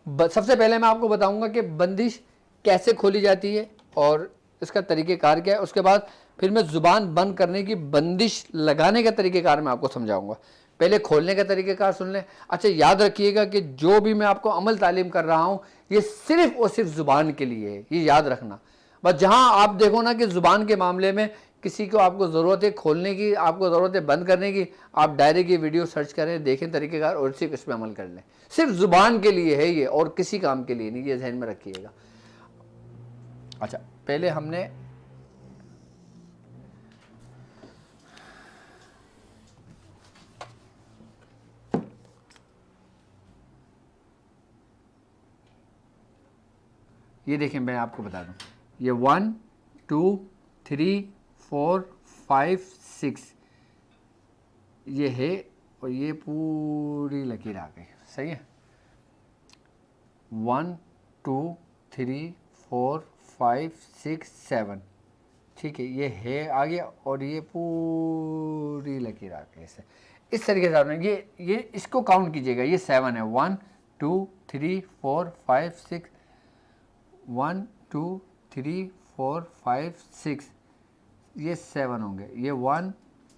सबसे पहले मैं आपको बताऊंगा कि बंदिश कैसे खोली जाती है और इसका तरीक़ेकार क्या है। उसके बाद फिर मैं ज़ुबान बंद करने की, बंदिश लगाने का तरीक़ेकार मैं आपको समझाऊंगा। पहले खोलने का तरीक़ेकार सुन लें। अच्छा, याद रखिएगा कि जो भी मैं आपको अमल तालीम कर रहा हूँ ये सिर्फ़ और सिर्फ ज़ुबान के लिए है, ये याद रखना। बस जहाँ आप देखो ना कि ज़ुबान के मामले में किसी को आपको ज़रूरत है खोलने की, आपको ज़रूरत है बंद करने की, आप डायरेक्ट ये वीडियो सर्च करें, देखें तरीक़ेकार और सिर्फ इस पर अमल कर लें। सिर्फ ज़ुबान के लिए है ये और किसी काम के लिए नहीं, ये ध्यान में रखिएगा। अच्छा, पहले हमने ये देखें, मैं आपको बता दूं, ये 1 2 3 4 5 6 ये है और ये पूरी लकीर आ गई। सही है, 1 2 3 4 5 6 7, ठीक है, ये है आ गया और ये पूरी लकीर आ गई। इस तरीके से आपने ये इसको काउंट कीजिएगा, ये 7 है, 1 2 3 4 5 6, 1 2 3 4 5 6, ये 7 होंगे। ये 1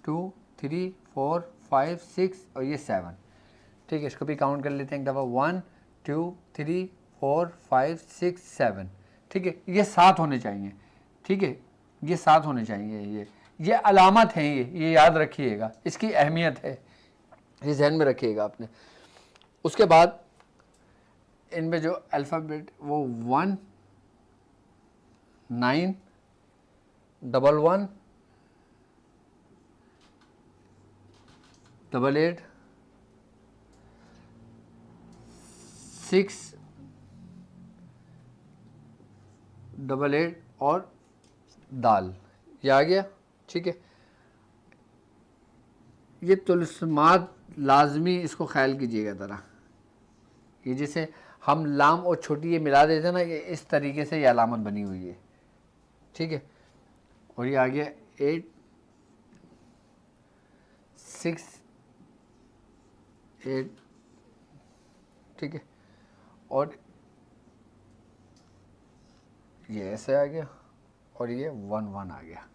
2 3 4 5 6 और ये 7, ठीक है। इसको भी काउंट कर लेते हैं एक दफ़ा, 1 2 3 4 5 6 7, ठीक है। ये 7 होने चाहिए, ठीक है, ये 7 होने चाहिए। ये अलामत है, ये याद रखिएगा, इसकी अहमियत है, ये जहन में रखिएगा आपने। उसके बाद इनमें जो अल्फ़ाबेट वो 1 9 1 1 8 8 6 8 8 और दाल, ये आ गया, ठीक है। ये तुलस्मात लाजमी इसको ख्याल कीजिएगा ज़रा, ये जैसे हम लाम और छोटी ये मिला देते हैं ना, ये इस तरीके से ये अलामत बनी हुई है, ठीक है। और ये आ गया 8 6 8, ठीक है। और ये ऐसे आ गया और ये 1 1 आ गया।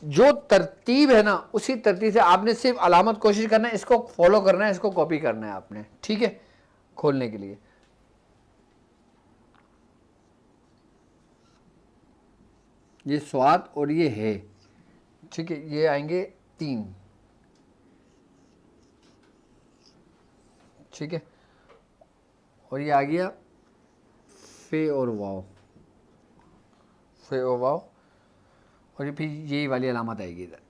जो तरतीब है ना उसी तरतीब से आपने सिर्फ अलामत कोशिश करना है, इसको फॉलो करना है, इसको कॉपी करना है आपने, ठीक है। खोलने के लिए ये स्वाद और ये है, ठीक है, ये आएंगे 3, ठीक है। और ये आ गया फे और वाव, फे और वाव, और ये फिर यही वाली अलामत आएगी इधर,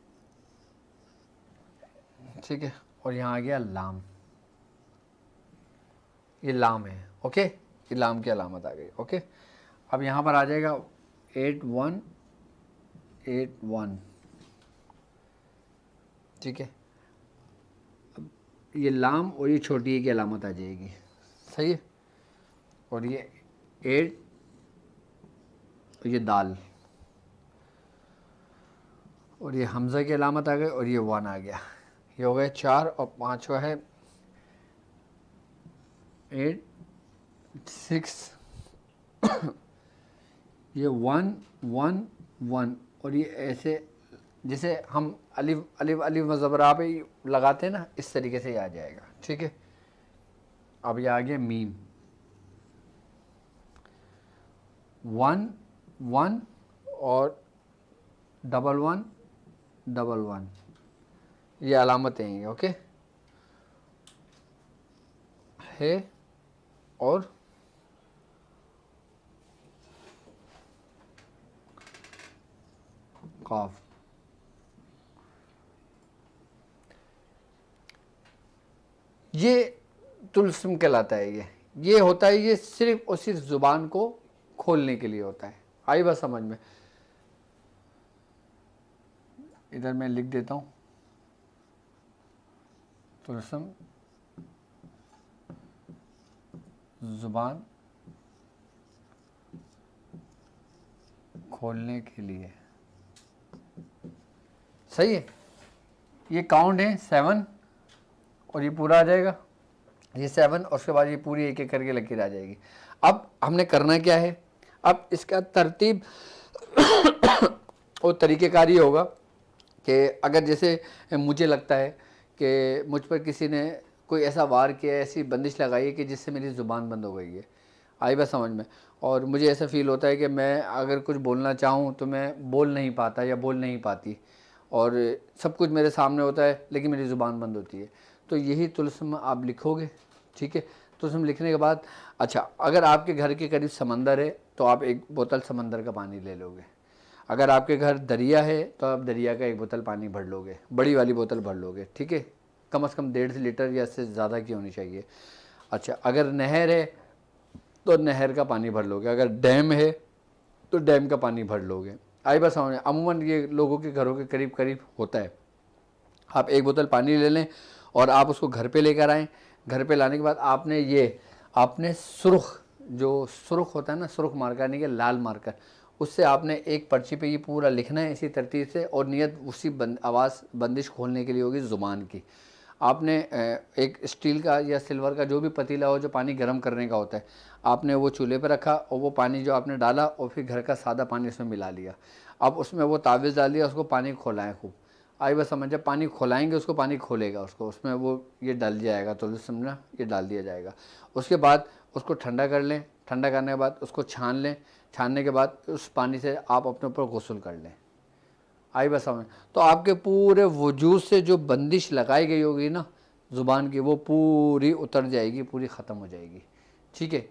ठीक है। और यहाँ आ गया लाम, ये लाम है, ओके, ये लाम की अलामत आ गई, ओके। अब यहाँ पर आ जाएगा 8 1 8 1, ठीक है। अब ये लाम और ये छोटी है की अलामत आ जाएगी, सही है। और ये 8 और ये दाल और ये हमज़ा की अलामत आ गई और ये 1 आ गया, ये हो गए 4 और 5वां है 8 6 ये 1 1 1 और ये ऐसे जैसे हम अलिफ अलिफ अलिफ ज़बरा पे लगाते हैं ना, इस तरीके से ये आ जाएगा, ठीक है। अब ये आ गया मीम, 1 1 और 1 1 1 1, ये अलामतें हैं, ओके है। और काफ, ये तुलस्म कहलाता है। ये होता है, ये सिर्फ और सिर्फ ज़ुबान को खोलने के लिए होता है। आई बात समझ में? इधर मैं लिख देता हूँ तुलस्म ज़ुबान खोलने के लिए, सही है। ये काउंट है 7 और ये पूरा आ जाएगा, ये 7 और उसके बाद ये पूरी एक एक करके लकीर आ जाएगी। अब हमने करना क्या है, अब इसका तरतीब और तरीक़ेकार ये होगा कि अगर जैसे मुझे लगता है कि मुझ पर किसी ने कोई ऐसा वार किया, ऐसी बंदिश लगाई है कि जिससे मेरी ज़ुबान बंद हो गई है, आई बात समझ में, और मुझे ऐसा फ़ील होता है कि मैं अगर कुछ बोलना चाहूँ तो मैं बोल नहीं पाता या बोल नहीं पाती, और सब कुछ मेरे सामने होता है लेकिन मेरी ज़ुबान बंद होती है। तो यही तुलस्म आप लिखोगे, ठीक है। तुलस्म लिखने के बाद, अच्छा, अगर आपके घर के करीब समंदर है तो आप एक बोतल समंदर का पानी ले लोगे। अगर आपके घर दरिया है तो आप दरिया का एक बोतल पानी भर लोगे, बड़ी वाली बोतल भर लोगे, ठीक है। कम से कम 1.5 लीटर या इससे ज़्यादा की होनी चाहिए। अच्छा, अगर नहर है तो नहर का पानी भर लोगे, अगर डैम है तो डैम का पानी भर लोगे। आई बात समझ में। अमूमन ये लोगों के घरों के करीब करीब होता है। आप एक बोतल पानी ले लें और आप उसको घर पे लेकर आएँ। घर पे लाने के बाद आपने सुर्ख, जो सुर्ख होता है ना, सुर्ख मार्कर यानी कि लाल मार्कर, उससे आपने एक पर्ची पे ये पूरा लिखना है इसी तरतीब से, और नियत उसी आवाज़ बंदिश खोलने के लिए होगी ज़ुबान की। आपने एक स्टील का या सिल्वर का जो भी पतीला हो जो पानी गर्म करने का होता है, आपने वो चूल्हे पर रखा और वो पानी जो आपने डाला और फिर घर का सादा पानी उसमें मिला लिया। अब उसमें वो तावीज़ डाल दिया, उसको पानी खोलाएं खूब। आई बस समझ, जब पानी खोलाएंगे उसको, पानी खोलेगा उसको, उसमें वो ये डाल जाएगा, तो समझना, ये डाल दिया जाएगा। उसके बाद उसको ठंडा कर लें। ठंडा करने के बाद उसको छान लें। छानने के बाद उस पानी से आप अपने ऊपर गुस्ल कर लें। आई बस समझ। तो आपके पूरे वजूद से जो बंदिश लगाई गई होगी ना ज़ुबान की, वो पूरी उतर जाएगी, पूरी ख़त्म हो जाएगी, ठीक है।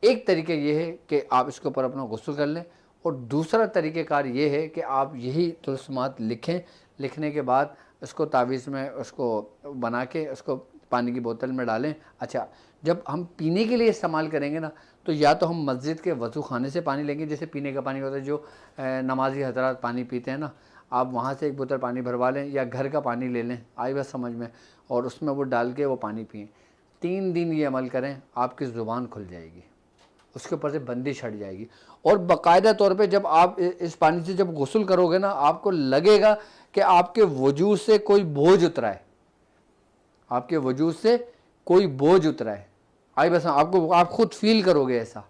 एक तरीके ये है कि आप इसके ऊपर अपना गुस्ल कर लें, और दूसरा तरीक़ेकार ये है कि आप यही तुलस्मात लिखें। लिखने के बाद इसको तावीज़ में उसको बना के उसको पानी की बोतल में डालें। अच्छा, जब हम पीने के लिए इस्तेमाल करेंगे ना, तो या तो हम मस्जिद के वज़ू खाने से पानी लेंगे, जैसे पीने का पानी होता है जो नमाजी हजरात पानी पीते हैं ना, आप वहाँ से एक बोतल पानी भरवा लें, या घर का पानी ले लें, आई बात समझ में, और उसमें वो डाल के वो पानी पिएँ। 3 दिन ये अमल करें, आपकी ज़ुबान खुल जाएगी, उसके ऊपर से बंदिश हट जाएगी। और बाकायदा तौर पे जब आप इस पानी से जब गुस्ल करोगे ना, आपको लगेगा कि आपके वजूद से कोई बोझ उतरा है, आपके वजूद से कोई बोझ उतरा है। आई बस आपको, आप खुद फील करोगे ऐसा।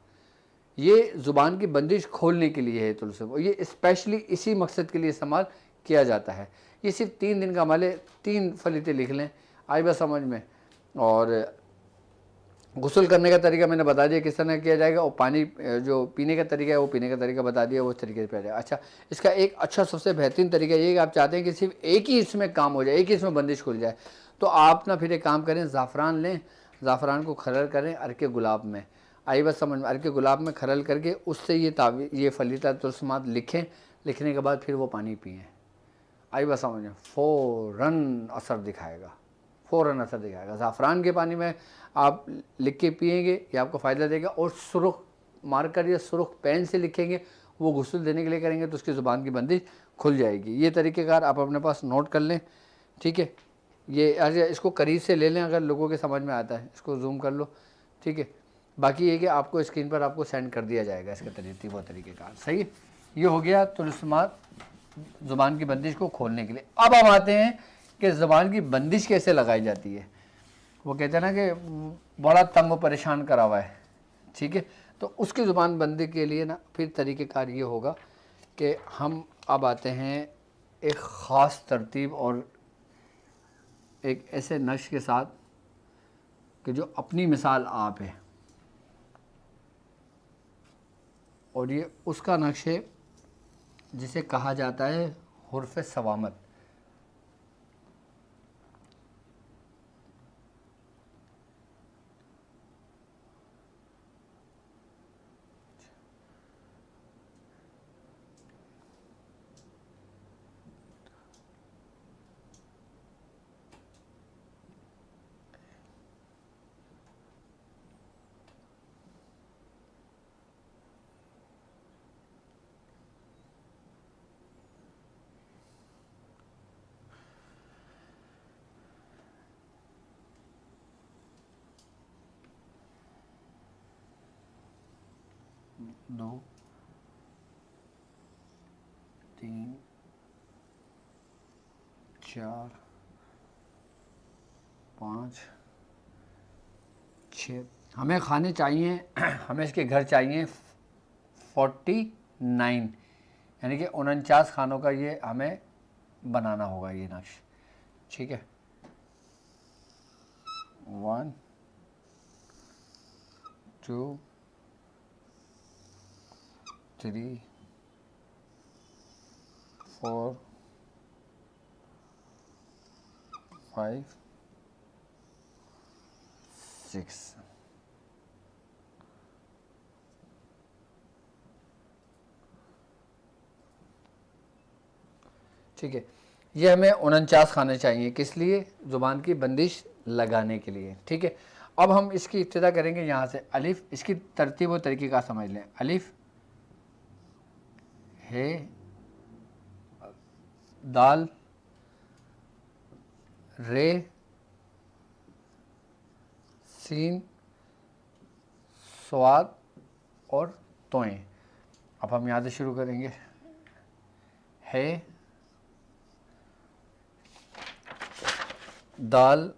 ये ज़ुबान की बंदिश खोलने के लिए है तुलसी, ये स्पेशली इसी मकसद के लिए इस्तेमाल किया जाता है। ये सिर्फ 3 दिन का अमल है। 3 फलीते लिख लें, आई बस समझ में। और गुस्ल करने का तरीका मैंने बता दिया किस तरह किया जाएगा, और पानी जो पीने का तरीका है वो पीने का तरीका बता दिया, वो तरीके से पिया जाएगा। अच्छा, इसका एक अच्छा सबसे बेहतरीन तरीका ये कि आप चाहते हैं कि सिर्फ एक ही इसमें काम हो जाए, एक ही इसमें बंदिश खुल जाए, तो आप ना फिर एक काम करें, ज़ाफ़रान लें, ज़ाफ़रान को खरल करें अर्के गुलाब में। आई बस समझ में, अर्के गुलाब में खरल करके उससे ये फलीता तुलस्मात लिखें। लिखने के बाद फिर वो पानी पिएँ। आई बस समझ में, फ़ौरन असर दिखाएगा, फ़ौरन असर दिखाएगा। ज़ाफ़रान के पानी में आप लिख के पिएंगे, ये आपको फ़ायदा देगा। और सुर्ख मार्कर या सुर्ख पेन से लिखेंगे, वो गुस्ल देने के लिए करेंगे, तो उसकी ज़ुबान की बंदिश खुल जाएगी। ये तरीक़ेकार आप अपने पास नोट कर लें, ठीक है। ये इसको करीब से ले लें, अगर लोगों के समझ में आता है इसको जूम कर लो, ठीक है। बाकी ये कि आपको स्क्रीन पर आपको सेंड कर दिया जाएगा इसका वो तरीक़ेकार, सही है। ये हो गया तुलस्मात ज़ुबान की बंदिश को खोलने के लिए। अब हम आते हैं कि ज़ुबान की बंदिश कैसे लगाई जाती है। वो कहते हैं ना कि बड़ा तंग व परेशान करा हुआ है, ठीक है। तो उसकी ज़ुबान बंदी के लिए ना फिर तरीक़ेकार ये होगा कि हम अब आते हैं एक ख़ास तरतीब और एक ऐसे नक्श के साथ कि जो अपनी मिसाल आप है, और ये उसका नक्श है जिसे कहा जाता है हुर्फ़ सवामत। दो, तीन, चार, 5, 6, हमें खाने चाहिए हमें इसके घर चाहिए 49, यानी कि 49 खानों का ये हमें बनाना होगा ये नक्श। ठीक है, 1 2 3 4 5 6। ठीक है, ये हमें 49 खाने चाहिए, किस लिए? ज़ुबान की बंदिश लगाने के लिए। ठीक है, अब हम इसकी इब्तिदा करेंगे यहाँ से। अलिफ, इसकी तरतीब और तरीक़ा समझ लें। अलिफ, हे, दाल, रे, सीन, स्वाद और तोएं। अब हम यहाँ से शुरू करेंगे। है, दाल,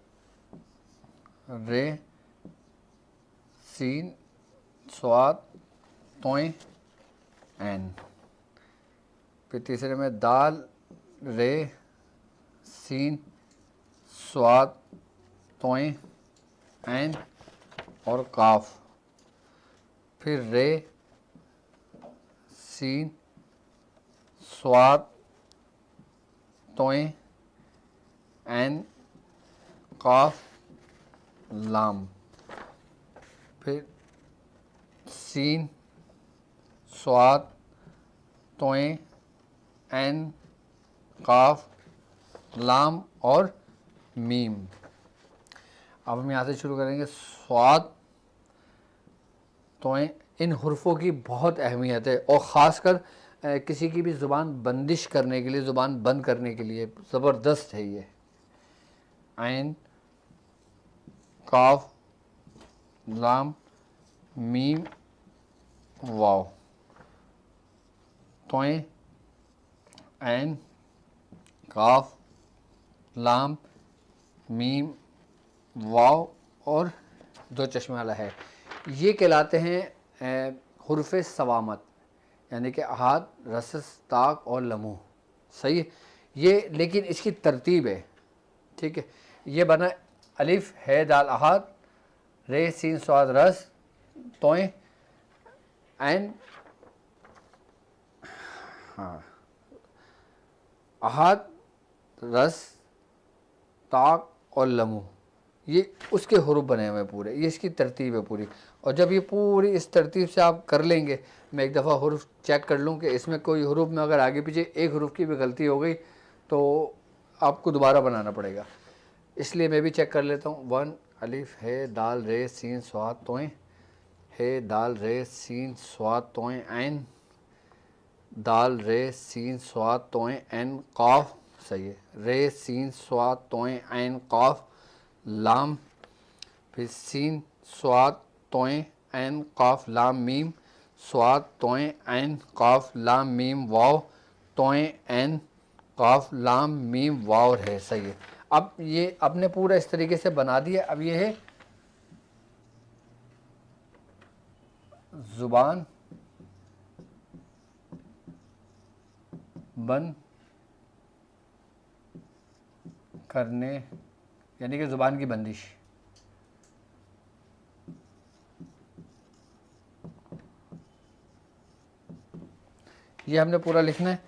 रे, सीन, स्वाद, तोएं, ऐन। फिर तीसरे में दाल, रे, सीन, स्वाद, तोएं, ऐन और काफ। फिर रे, सीन, स्वाद, तोएं, ऐन, काफ, लाम। फिर सीन, स्वाद, तोएं, ऐन, काफ, लाम और मीम। अब हम यहाँ से शुरू करेंगे। स्वाद, तोएं, इन हुर्फ़ों की बहुत अहमियत है और ख़ासकर किसी की भी ज़ुबान बंदिश करने के लिए, ज़ुबान बंद करने के लिए ज़बरदस्त है ये। ऐन, काफ, लाम, मीम, वाव। तोएं, ऐन, काफ, लाम, मीम, वाव और 2 चश्मे वाला है। ये कहलाते हैं हुर्फ़ सवामत, यानी कि अहाद, रसस, ताक और लमू। सही है ये, लेकिन इसकी तरतीब है। ठीक है, ये बना अलिफ, है, दाल, अहाद, रे, सीन, स्वाद, रस, तोएं, ऐन, हाँ, अहाद, रस, ताक और लमू, ये उसके हुरूफ बने हुए पूरे। ये इसकी तरतीब है पूरी। और जब ये पूरी इस तरतीब से आप कर लेंगे, मैं एक दफ़ा हुरूफ चेक कर लूँ कि इसमें कोई हुरूफ में अगर आगे पीछे एक हुरूफ की भी गलती हो गई तो आपको दोबारा बनाना पड़ेगा। इसलिए मैं भी चेक कर लेता हूँ। 1 अलिफ, है, दाल, रे, सीन, स्वाद, तोएं, है, दाल, रे, सीन, स्वाद, तोएं, ऐन, दाल, रे, सीन, स्वाद, तोएं, ऐन, काफ। सही है, रे, सीन, स्वाद, तोएं, ऐन, काफ, लाम। फिर सीन, स्वाद, तोएं, ऐन, काफ, लाम, मीम, स्वाद, तोएं, ऐन, काफ, लाम, मीम, वाव, तोएं, ऐन, काफ, लाम, मीम, वाव है। सही है। अब ये आपने पूरा इस तरीके से बना दिया। अब ये है ज़ुबान बंद करने, यानी कि ज़ुबान की बंदिश। ये हमने पूरा लिखना है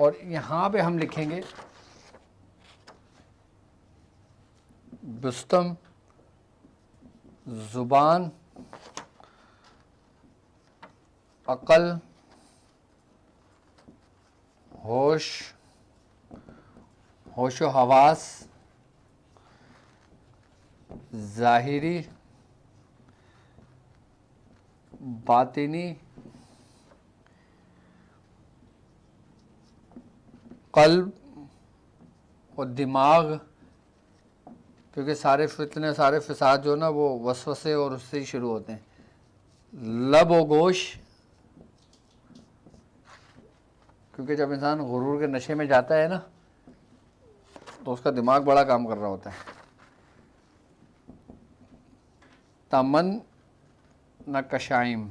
और यहाँ पे हम लिखेंगे बुस्तम ज़ुबान, अक़ल, होश, होशो हवास, ज़ाहिरी, बातिनी, क़ल्ब और दिमाग, क्योंकि सारे फितने, सारे फ़साद जो ना वो वसवसे और उससे ही शुरू होते हैं। लब व गोश, क्योंकि जब इंसान गुरूर के नशे में जाता है ना तो उसका दिमाग बड़ा काम कर रहा होता है। तमन नकशाइम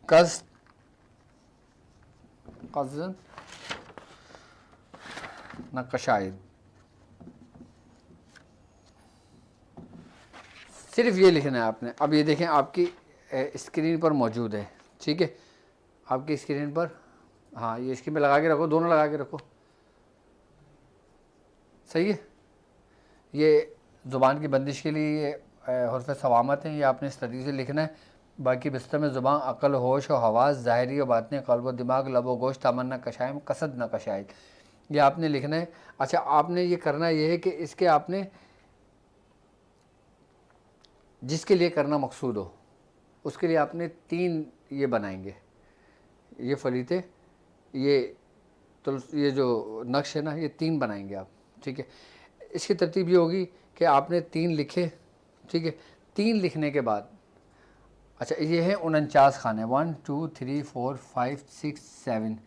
कज़ कज़न नकशाइद। सिर्फ ये लिखना है आपने। अब ये देखें आपकी स्क्रीन पर मौजूद है, ठीक है, आपकी स्क्रीन पर, हाँ ये स्क्रीन पे लगा के रखो, दोनों लगा के रखो, सही है। ये ज़ुबान की बंदिश के लिए ये हुर्फ़ सवामत हैं, ये आपने इस तरीके से लिखना है। बाकी बिस्तर में ज़ुबान, अक़ल, होश और हवास, ज़ाहिरी और बातिनी, क़ल्ब व दिमाग, लब व गोश्त, तमन्ना कशाइम, कसद न कशाइद, ये आपने लिखना है। अच्छा, आपने ये करना ये है कि इसके आपने जिसके लिए करना मकसूद हो उसके लिए आपने 3 ये बनाएंगे, ये फलीते, ये जो नक्श है ना, ये 3 बनाएंगे आप, ठीक है। इसकी तरतीब ये होगी कि आपने 3 लिखे, ठीक है। 3 लिखने के बाद, अच्छा ये है 49 खाने, 1 2 3 4 5 6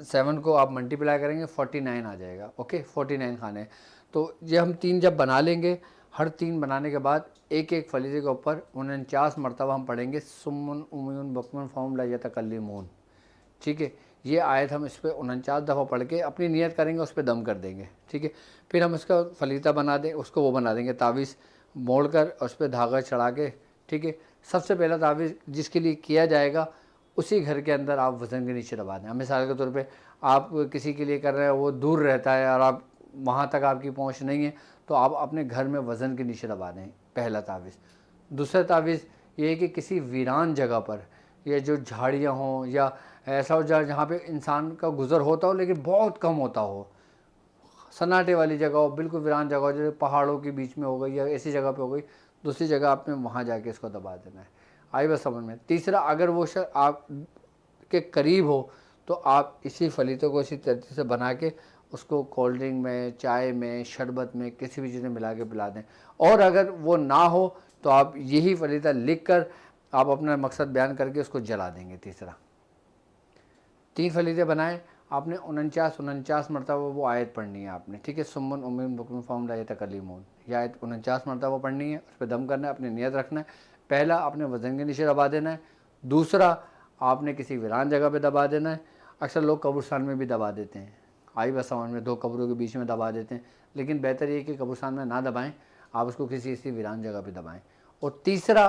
7 को आप मल्टीप्लाई करेंगे 49 आ जाएगा, ओके, 49 खाने। तो ये हम 3 जब बना लेंगे, हर 3 बनाने के बाद एक एक फलीजे के ऊपर 49 मरतबा हम पढ़ेंगे सुम्मुन उम्मुन बकमुन फ़हुम ला यतकल्लिमून, ठीक है। ये आयत हम इस पर 49 दफ़ा पढ़ के अपनी नियत करेंगे, उस पर दम कर देंगे, ठीक है। फिर हम इसका फलीता बना दें, उसको वो बना देंगे तावीज़ मोड़ कर और उस पर धागा चढ़ा के, ठीक है। सबसे पहला तावीज़ जिसके लिए किया जाएगा उसी घर के अंदर आप वज़न के नीचे दबा दें। मिसाल के तौर पे आप किसी के लिए कर रहे हैं, वो दूर रहता है और आप वहाँ तक आपकी पहुँच नहीं है, तो आप अपने घर में वज़न के नीचे दबा दें, पहला तावीज़। दूसरा तावीज़ ये है कि किसी वीरान जगह पर, या जो झाड़ियाँ हों या ऐसा हो जहाँ पे इंसान का गुज़र होता हो लेकिन बहुत कम होता हो, सन्नाटे वाली जगह हो, बिल्कुल वीरान जगह हो, जैसे पहाड़ों के बीच में हो गई या ऐसी जगह पे हो गई, दूसरी जगह आपने वहाँ जाके इसको दबा देना है। आई बस समझ में। तीसरा, अगर वो शख्स आप के करीब हो तो आप इसी फलीतों को इसी तरह से बना के उसको कोल्ड ड्रिंक में, चाय में, शरबत में, किसी भी चीज़ में मिला के पिला दें। और अगर वो ना हो तो आप यही फलीता लिख कर आप अपना मकसद बयान करके उसको जला देंगे। तीसरा, 3 फलीते बनाएं आपने, 49 मरतबा वो आयत पढ़नी है आपने, ठीक है। सुम्मन उम्मीन बुकम फ़हुम ला यतकल्लिमून, यह आयत 49 मरतबा पढ़नी है, उस पर दम करना है, अपनी नियत रखना है। पहला, आपने वज़न के नीचे दबा देना है। दूसरा, आपने किसी वीरान जगह पे दबा देना है। अक्सर लोग कब्रिस्तान में भी दबा देते हैं, आई बस समझ में, 2 कब्रों के बीच में दबा देते हैं, लेकिन बेहतर ये कि कब्रिस्तान में ना दबाएं, आप उसको किसी ऐसी वीरान जगह पे दबाएं। और तीसरा,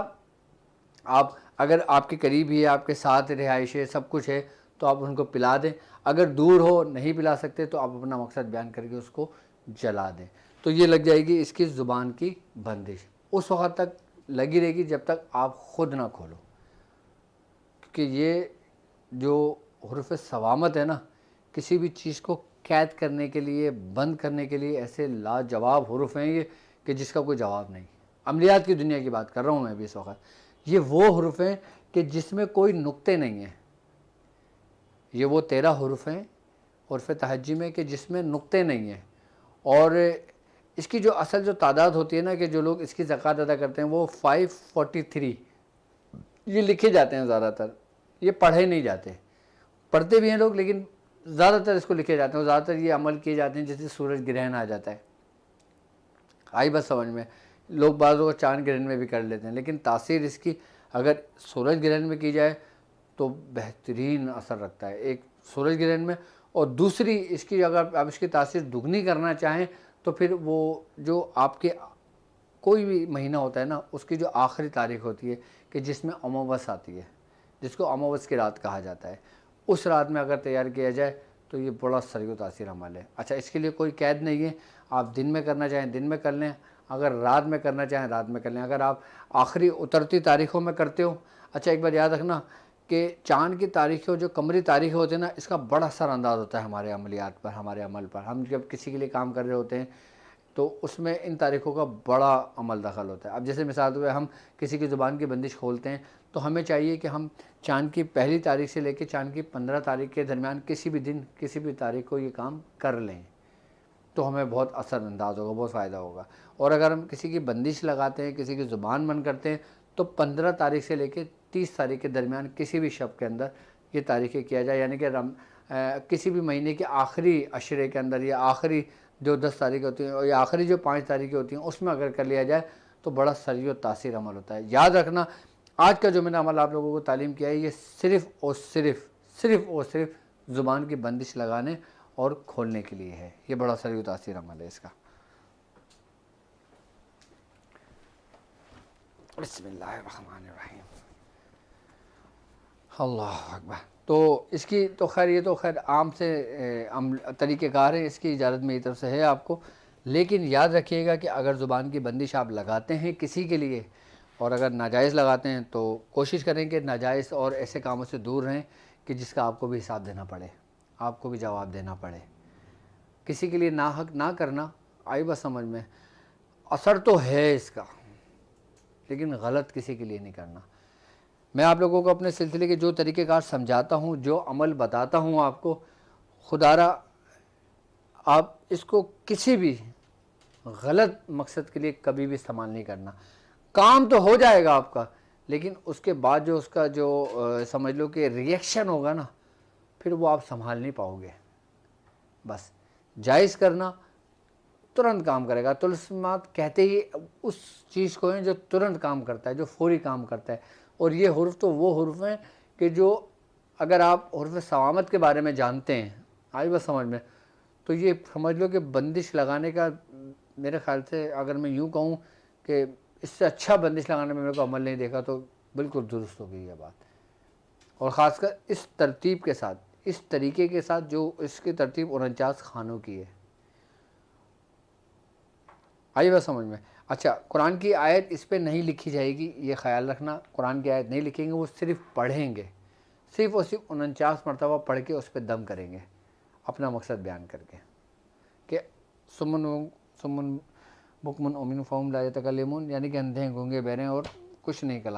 आप अगर आपके करीब ही है, आपके साथ रिहाइश है, सब कुछ है, तो आप उनको पिला दें। अगर दूर हो, नहीं पिला सकते, तो आप अपना मकसद बयान करके उसको जला दें। तो ये लग जाएगी इसकी ज़ुबान की बंदिश। उस वक्त तक लगी रहेगी जब तक आप ख़ुद ना खोलो, क्योंकि ये जो हुर्फ़ सवामत है ना, किसी भी चीज़ को कैद करने के लिए, बंद करने के लिए ऐसे लाजवाब हुर्फ़ हैं ये कि जिसका कोई जवाब नहीं। अमलियात की दुनिया की बात कर रहा हूँ मैं भी इस वक्त। ये वो हुर्फ़ हैं कि जिसमें कोई नुक्ते नहीं हैं। ये वो 13 हुर्फ़ हैं हुर्फ़ तहज्जी में कि जिसमें नुक्ते नहीं हैं। और इसकी जो असल जो तादाद होती है ना, कि जो लोग इसकी ज़कात अदा करते हैं, वो 543 ये लिखे जाते हैं ज़्यादातर, ये पढ़े नहीं जाते। पढ़ते भी हैं लोग, लेकिन ज़्यादातर इसको लिखे जाते हैं। और ज़्यादातर ये अमल किए जाते हैं जैसे सूरज ग्रहण आ जाता है, आई बस समझ में। लोग बाज़ लोग चांद ग्रहण में भी कर लेते हैं, लेकिन तासीर इसकी अगर सूरज ग्रहण में की जाए तो बेहतरीन असर रखता है, एक सूरज ग्रहण में। और दूसरी, इसकी अगर आप इसकी तासीर दुगनी करना चाहें तो फिर वो जो आपके कोई भी महीना होता है ना, उसकी जो आखिरी तारीख होती है कि जिसमें अमावस आती है, जिसको अमावस की रात कहा जाता है, उस रात में अगर तैयार किया जाए तो ये बड़ा सरीउ तासीर अमल है। अच्छा, इसके लिए कोई कैद नहीं है, आप दिन में करना चाहें दिन में कर लें, अगर रात में करना चाहें रात में कर लें। अगर आप आखिरी उतरती तारीख़ों में करते हो, अच्छा एक बार याद रखना कि चाँद की तारीख़ें, जो कमरी तारीख़ें होती हैं ना, इसका बड़ा असरानंदाज होता है हमारे अमलियात पर, हमारे अमल पर। हम जब किसी के लिए काम कर रहे होते हैं तो उसमें इन तारीख़ों का बड़ा अमल दखल होता है। अब जैसे मिसाल के तौर पे हम किसी की ज़ुबान की बंदिश खोलते हैं तो हमें चाहिए कि हम चाँद की पहली तारीख़ से लेकर चाँद की 15 तारीख़ के दरमियान किसी भी दिन, किसी भी तारीख़ को ये काम कर लें, तो हमें बहुत असरअंदाज होगा, बहुत फ़ायदा होगा। और अगर हम किसी की बंदिश लगाते हैं, किसी की ज़ुबान बंद करते हैं, तो 15 तारीख़ से लेकर 30 तारीख़ के दरमियान किसी भी शब के अंदर ये तारीख़ें किया जाए, यानी कि किसी भी महीने के आखिरी अशरे के अंदर या आखिरी जो 10 तारीखें होती हैं और ये आखिरी जो 5 तारीखें होती हैं उसमें अगर कर लिया जाए तो बड़ा सरी और तासीर अमल होता है। याद रखना, आज का जो मैंने अमल आप लोगों को तालीम किया है ये सिर्फ़ और सिर्फ ज़ुबान की बंदिश लगाने और खोलने के लिए है। ये बड़ा सरी और तासीर अमल है इसका। बिस्मिल्लाहिर्रहमानिर्रहीम, अल्लाह अकबर। तो इसकी तो खैर ये तो खैर आम से तरीक़ेकार है, इसकी इजाज़त मेरी तरफ से है आपको। लेकिन याद रखिएगा कि अगर ज़ुबान की बंदिश आप लगाते हैं किसी के लिए और अगर नाजायज़ लगाते हैं तो कोशिश करें कि नाजायज़ और ऐसे कामों से दूर रहें कि जिसका आपको भी हिसाब देना पड़े, आपको भी जवाब देना पड़े। किसी के लिए नाहक ना करना, आई बस समझ में, असर तो है इसका, लेकिन गलत किसी के लिए नहीं करना। मैं आप लोगों को अपने सिलसिले के जो तरीक़ेकार समझाता हूँ, जो अमल बताता हूँ आपको, खुदारा आप इसको किसी भी गलत मकसद के लिए कभी भी इस्तेमाल नहीं करना। काम तो हो जाएगा आपका, लेकिन उसके बाद जो उसका जो समझ लो कि रिएक्शन होगा ना, फिर वो आप संभाल नहीं पाओगे। बस जायज़ करना, तुरंत काम करेगा। तुलस्मात कहते ही उस चीज़ को है जो तुरंत काम करता है, जो फौरी काम करता है। और ये हुर्फ तो वो हुर्फ हैं कि जो अगर आप हुर्फ सवामत के बारे में जानते हैं, आई बस समझ में, तो ये समझ लो कि बंदिश लगाने का मेरे ख़्याल से अगर मैं यूँ कहूँ कि इससे अच्छा बंदिश लगाने में मेरे को अमल नहीं देखा तो बिल्कुल दुरुस्त हो गई है बात। और ख़ासकर इस तरतीब के साथ, इस तरीके के साथ जो इसकी तरतीब 49 खानों की है। आई बात समझ में। अच्छा, कुरान की आयत इस पे नहीं लिखी जाएगी, ये ख़्याल रखना। कुरान की आयत नहीं लिखेंगे, वो सिर्फ़ पढ़ेंगे, सिर्फ़ और सिर्फ 49 मरतबा पढ़ के उस पर दम करेंगे, अपना मकसद बयान करके कि सुमन बुकमुन उमिन फ़हुम ला यतकल्लमून, यानी कि अंधे गूंगे बहरे और कुछ नहीं कलाम